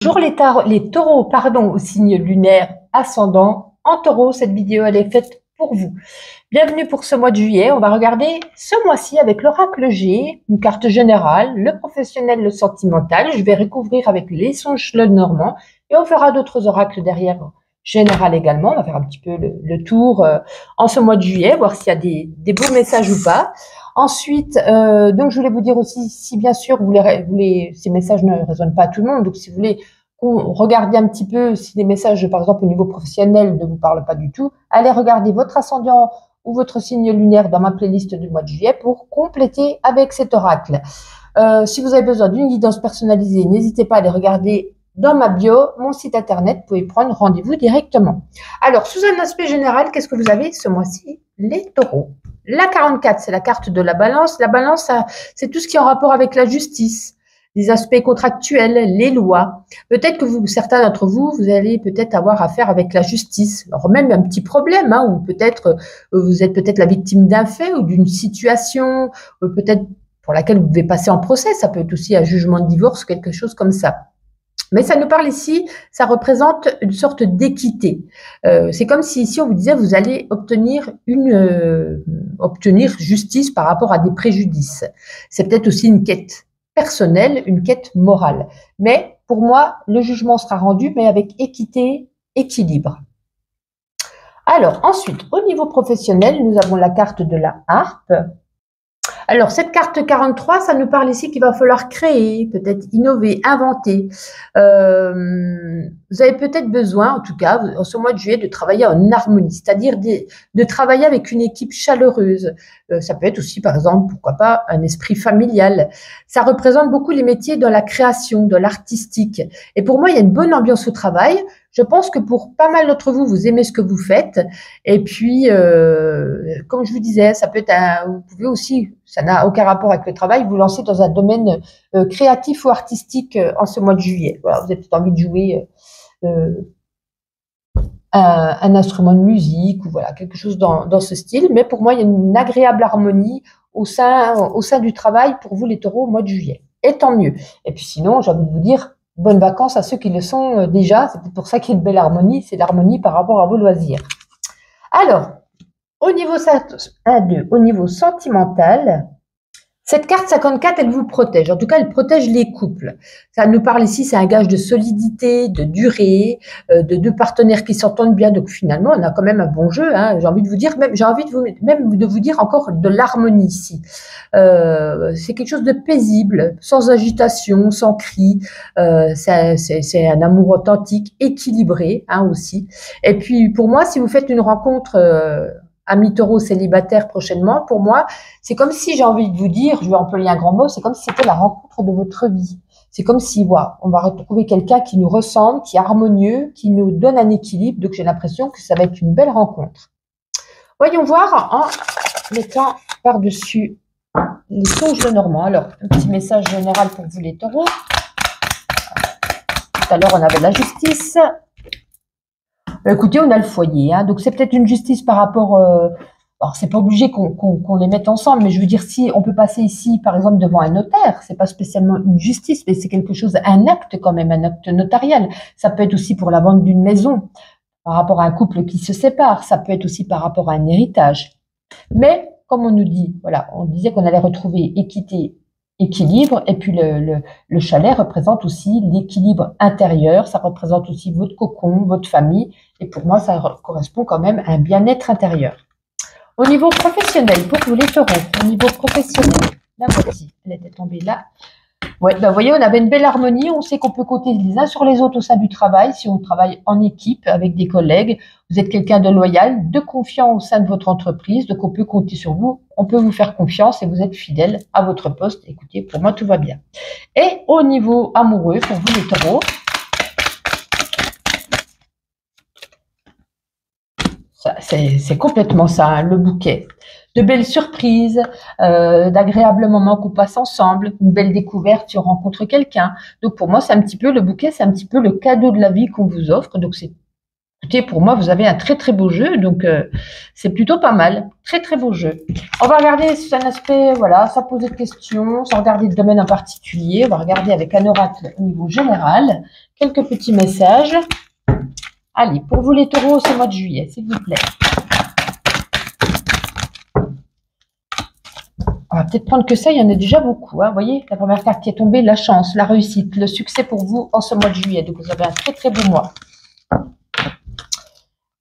Bonjour les taureaux, pardon, au signe lunaire ascendant. En taureau, cette vidéo, elle est faite pour vous. Bienvenue pour ce mois de juillet. On va regarder ce mois-ci avec l'oracle G, une carte générale, le professionnel, le sentimental. Je vais recouvrir avec les songes le normand et on fera d'autres oracles derrière, général également. On va faire un petit peu le tour en ce mois de juillet, voir s'il y a des beaux messages ou pas. Ensuite, donc je voulais vous dire aussi, si bien sûr ces messages ne résonnent pas à tout le monde, donc si vous voulez regarder un petit peu si les messages, par exemple au niveau professionnel, ne vous parlent pas du tout, allez regarder votre ascendant ou votre signe lunaire dans ma playlist du mois de juillet pour compléter avec cet oracle. Si vous avez besoin d'une guidance personnalisée, n'hésitez pas à aller regarder dans ma bio, mon site internet, vous pouvez prendre rendez-vous directement. Alors, sous un aspect général, qu'est-ce que vous avez ce mois-ci? Les taureaux. La 44, c'est la carte de la balance. La balance, c'est tout ce qui est en rapport avec la justice, les aspects contractuels, les lois. Peut-être que certains d'entre vous, vous allez peut-être avoir affaire avec la justice. Alors même un petit problème, hein, ou peut-être vous êtes peut-être la victime d'un fait ou d'une situation, peut-être pour laquelle vous devez passer en procès. Ça peut être aussi un jugement de divorce, quelque chose comme ça. Mais ça nous parle ici, ça représente une sorte d'équité. C'est comme si ici on vous disait vous allez obtenir obtenir justice par rapport à des préjudices. C'est peut-être aussi une quête personnelle, une quête morale. Mais pour moi, le jugement sera rendu, mais avec équité, équilibre. Alors ensuite, au niveau professionnel, nous avons la carte de la harpe. Alors, cette carte 43, ça nous parle ici qu'il va falloir créer, peut-être innover, inventer. Vous avez peut-être besoin, en tout cas, en ce mois de juillet, de travailler en harmonie, c'est-à-dire de travailler avec une équipe chaleureuse. Ça peut être aussi, par exemple, pourquoi pas, un esprit familial. Ça représente beaucoup les métiers dans la création, dans l'artistique. Et pour moi, il y a une bonne ambiance au travail. Je pense que pour pas mal d'entre vous, vous aimez ce que vous faites. Et puis, comme je vous disais, ça peut être vous pouvez aussi, ça n'a aucun rapport avec le travail, vous lancer dans un domaine créatif ou artistique en ce mois de juillet. Voilà, vous avez peut-être envie de jouer un instrument de musique ou voilà quelque chose dans ce style. Mais pour moi, il y a une agréable harmonie au sein du travail pour vous les taureaux au mois de juillet. Et tant mieux. Et puis sinon, j'ai envie de vous dire, bonnes vacances à ceux qui le sont déjà. C'est pour ça qu'il y a une belle harmonie. C'est l'harmonie par rapport à vos loisirs. Alors, au niveau sentimental, cette carte 54, elle vous protège. En tout cas, elle protège les couples. Ça nous parle ici, c'est un gage de solidité, de durée, de deux partenaires qui s'entendent bien. Donc finalement, on a quand même un bon jeu. Hein. J'ai envie de vous dire, même de vous dire encore de l'harmonie ici. C'est quelque chose de paisible, sans agitation, sans cri. C'est un amour authentique, équilibré hein, aussi. Et puis pour moi, si vous faites une rencontre amis taureaux célibataires prochainement, pour moi, c'est comme si, j'ai envie de vous dire, je vais employer un grand mot, c'est comme si c'était la rencontre de votre vie. C'est comme si, voilà, on va retrouver quelqu'un qui nous ressemble, qui est harmonieux, qui nous donne un équilibre. Donc, j'ai l'impression que ça va être une belle rencontre. Voyons voir en mettant par-dessus les songes normands. Alors, un petit message général pour vous les taureaux. Tout à l'heure, on avait la justice. Écoutez, on a le foyer, hein, donc c'est peut-être une justice par rapport. Alors c'est pas obligé qu'on les mette ensemble, mais je veux dire si on peut passer ici, par exemple, devant un notaire, c'est pas spécialement une justice, mais c'est quelque chose, un acte quand même, un acte notarial. Ça peut être aussi pour la vente d'une maison, par rapport à un couple qui se sépare. Ça peut être aussi par rapport à un héritage. Mais comme on nous dit, voilà, on disait qu'on allait retrouver équité, équilibre, et puis le chalet représente aussi l'équilibre intérieur, ça représente aussi votre cocon, votre famille, et pour moi, ça correspond quand même à un bien-être intérieur. Au niveau professionnel, pour vous les taureaux, au niveau professionnel, la voici, elle était tombée là. Ouais, ben vous voyez, on avait une belle harmonie, on sait qu'on peut compter les uns sur les autres au sein du travail, si on travaille en équipe avec des collègues, vous êtes quelqu'un de loyal, de confiant au sein de votre entreprise, donc on peut compter sur vous, on peut vous faire confiance et vous êtes fidèle à votre poste. Écoutez, pour moi, tout va bien. Et au niveau amoureux, pour vous les taureaux, c'est complètement ça, hein, le bouquet. De belles surprises, d'agréables moments qu'on passe ensemble, une belle découverte si on rencontre quelqu'un. Donc pour moi, c'est un petit peu le bouquet, c'est un petit peu le cadeau de la vie qu'on vous offre. Donc c'est Écoutez, pour moi, vous avez un très très beau jeu, donc c'est plutôt pas mal. Très très beau jeu. On va regarder si c'est un aspect, voilà, sans poser de questions, sans regarder le domaine en particulier. On va regarder avec un oracle au niveau général. Quelques petits messages. Allez, pour vous les taureaux, c'est le mois de juillet, s'il vous plaît. On va peut-être prendre que ça, il y en a déjà beaucoup. Hein. Vous voyez, la première carte qui est tombée, la chance, la réussite, le succès pour vous en ce mois de juillet. Donc, vous avez un très très beau mois.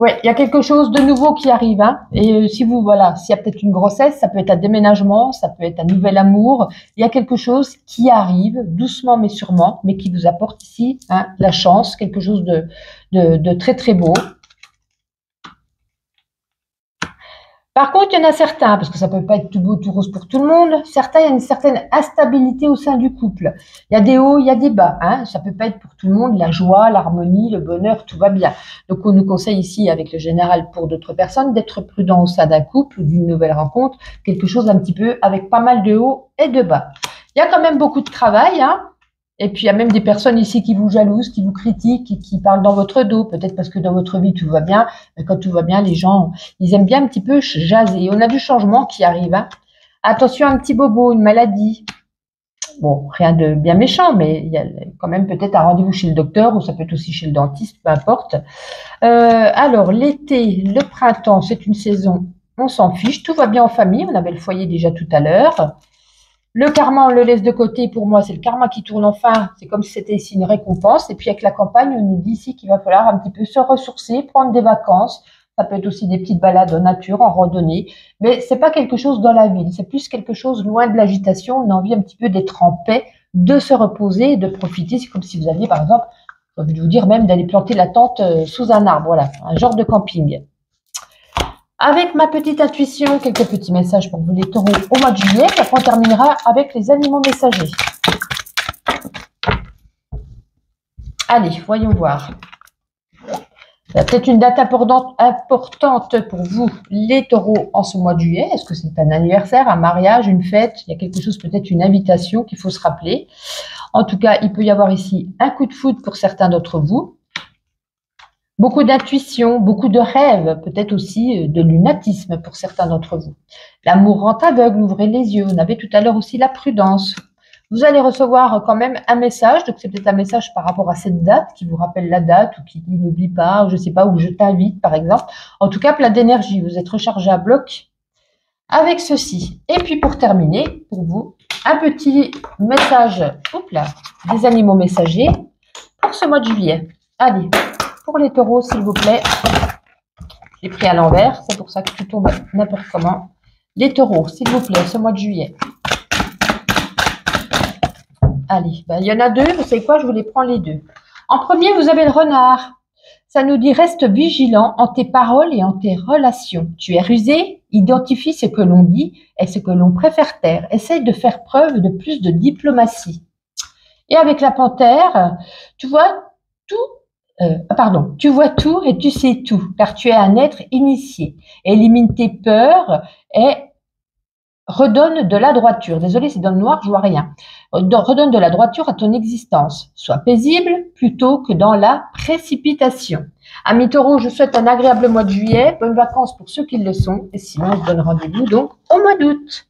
Ouais, il y a quelque chose de nouveau qui arrive. Hein. Et si vous, voilà, s'il y a peut-être une grossesse, ça peut être un déménagement, ça peut être un nouvel amour. Il y a quelque chose qui arrive, doucement mais sûrement, mais qui vous apporte ici hein, la chance, quelque chose de très très beau. Par contre, il y en a certains, parce que ça peut pas être tout beau, tout rose pour tout le monde, certains, il y a une certaine instabilité au sein du couple. Il y a des hauts, il y a des bas. Hein. Ça peut pas être pour tout le monde la joie, l'harmonie, le bonheur, tout va bien. Donc, on nous conseille ici, avec le général pour d'autres personnes, d'être prudent au sein d'un couple ou d'une nouvelle rencontre, quelque chose un petit peu avec pas mal de hauts et de bas. Il y a quand même beaucoup de travail, hein. Et puis, il y a même des personnes ici qui vous jalousent, qui vous critiquent, et qui parlent dans votre dos. Peut-être parce que dans votre vie, tout va bien. Mais quand tout va bien, les gens, ils aiment bien un petit peu jaser. On a du changement qui arrive. Hein. Attention, un petit bobo, une maladie. Bon, rien de bien méchant, mais il y a quand même peut-être un rendez-vous chez le docteur, ou ça peut être aussi chez le dentiste, peu importe. Alors, l'été, le printemps, c'est une saison, on s'en fiche. Tout va bien en famille. On avait le foyer déjà tout à l'heure. Le karma, on le laisse de côté. Pour moi, c'est le karma qui tourne enfin. C'est comme si c'était ici une récompense. Et puis, avec la campagne, on nous dit ici qu'il va falloir un petit peu se ressourcer, prendre des vacances. Ça peut être aussi des petites balades en nature, en randonnée. Mais c'est pas quelque chose dans la ville. C'est plus quelque chose loin de l'agitation. On a envie un petit peu d'être en paix, de se reposer, de profiter. C'est comme si vous aviez, par exemple, j'ai envie de vous dire même d'aller planter la tente sous un arbre. Voilà, un genre de camping. Avec ma petite intuition, quelques petits messages pour vous les taureaux au mois de juillet. Puis après, on terminera avec les animaux messagers. Allez, voyons voir. Il y a peut-être une date importante pour vous, les taureaux, en ce mois de juillet. Est-ce que c'est un anniversaire, un mariage, une fête? Il y a quelque chose, peut-être une invitation qu'il faut se rappeler. En tout cas, il peut y avoir ici un coup de foudre pour certains d'entre vous. Beaucoup d'intuition, beaucoup de rêves, peut-être aussi de lunatisme pour certains d'entre vous. L'amour rend aveugle, ouvrez les yeux. On avait tout à l'heure aussi la prudence. Vous allez recevoir quand même un message, donc c'est peut-être un message par rapport à cette date, qui vous rappelle la date, ou qui dit n'oublie pas, ou je ne sais pas, ou je t'invite par exemple. En tout cas, plein d'énergie, vous êtes rechargé à bloc avec ceci. Et puis pour terminer, pour vous, un petit message, hop là, des animaux messagers pour ce mois de juillet. Allez. Pour les taureaux, s'il vous plaît, j'ai pris à l'envers, c'est pour ça que tout tombe n'importe comment. Les taureaux, s'il vous plaît, ce mois de juillet. Allez, ben, il y en a deux, vous savez quoi, je vous les prends les deux. En premier, vous avez le renard. Ça nous dit, reste vigilant en tes paroles et en tes relations. Tu es rusé, identifie ce que l'on dit et ce que l'on préfère taire. Essaye de faire preuve de plus de diplomatie. Et avec la panthère, tu vois tout. Tu vois tout et tu sais tout, car tu es un être initié. Élimine tes peurs et redonne de la droiture. Désolé, c'est dans le noir, je vois rien. Redonne de la droiture à ton existence. Sois paisible plutôt que dans la précipitation. Amis taureaux, je souhaite un agréable mois de juillet. Bonnes vacances pour ceux qui le sont. Et sinon, on se donne rendez-vous donc au mois d'août.